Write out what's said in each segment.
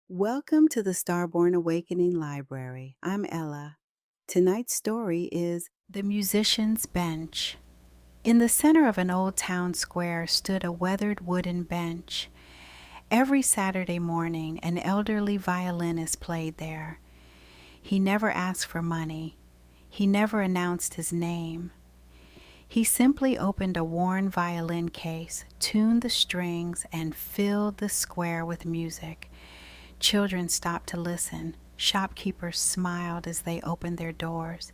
Welcome to the Starborne Awakening Library. I'm Ella. Tonight's story is The Musician's Bench. In the center of an old town square stood a weathered wooden bench. Every Saturday morning, an elderly violinist played there. He never asked for money. He never announced his name. He simply opened a worn violin case, tuned the strings, and filled the square with music. Children stopped to listen. Shopkeepers smiled as they opened their doors.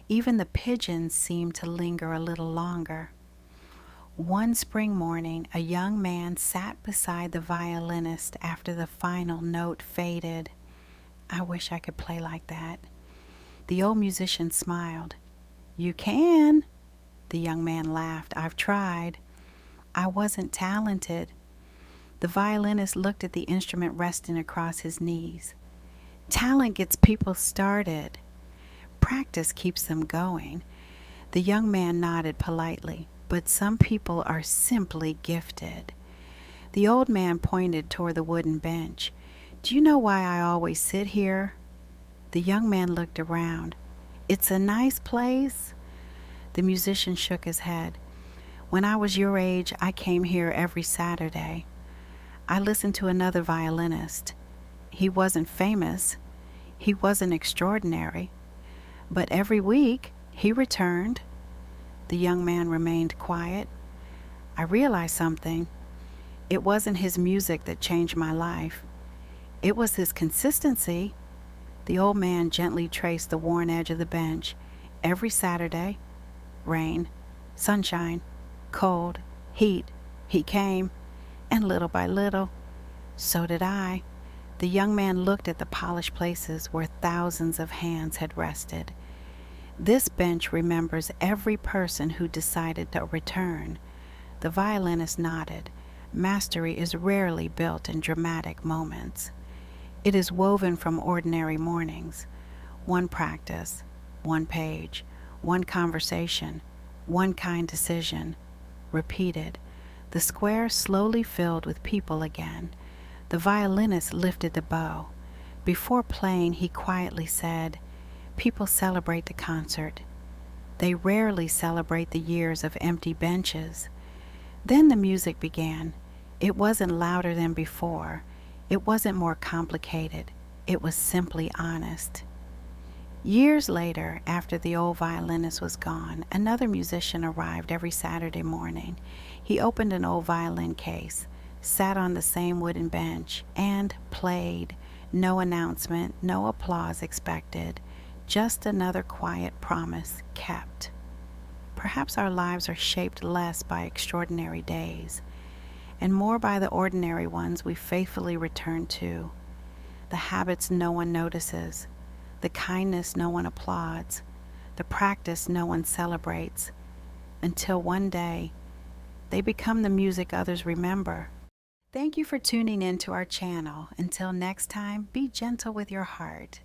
Even the pigeons seemed to linger a little longer. One spring morning, a young man sat beside the violinist after the final note faded. "I wish I could play like that." The old musician smiled. "You can." The young man laughed. "I've tried." "I wasn't talented." The violinist looked at the instrument resting across his knees. "Talent gets people started. Practice keeps them going." The young man nodded politely. "But some people are simply gifted." The old man pointed toward the wooden bench. "Do you know why I always sit here?" The young man looked around. "It's a nice place." The musician shook his head. "When I was your age, I came here every Saturday. I listened to another violinist. He wasn't famous. He wasn't extraordinary. But every week he returned." The young man remained quiet. "I realized something. It wasn't his music that changed my life. It was his consistency." The old man gently traced the worn edge of the bench. "Every Saturday, rain, sunshine, cold, heat, he came. And little by little, so did I." The young man looked at the polished places where thousands of hands had rested. "This bench remembers every person who decided to return." The violinist nodded. "Mastery is rarely built in dramatic moments. It is woven from ordinary mornings. One practice, one page, one conversation, one kind decision, repeated." The square slowly filled with people again. The violinist lifted the bow. Before playing, he quietly said, "People celebrate the concert. They rarely celebrate the years of empty benches." Then the music began. It wasn't louder than before. It wasn't more complicated. It was simply honest. Years later, after the old violinist was gone, another musician arrived every Saturday morning. He opened an old violin case, sat on the same wooden bench, and played. No announcement, no applause expected, just another quiet promise kept. Perhaps our lives are shaped less by extraordinary days, and more by the ordinary ones we faithfully return to, the habits no one notices, the kindness no one applauds, the practice no one celebrates, until one day they become the music others remember. Thank you for tuning in to our channel. Until next time, be gentle with your heart.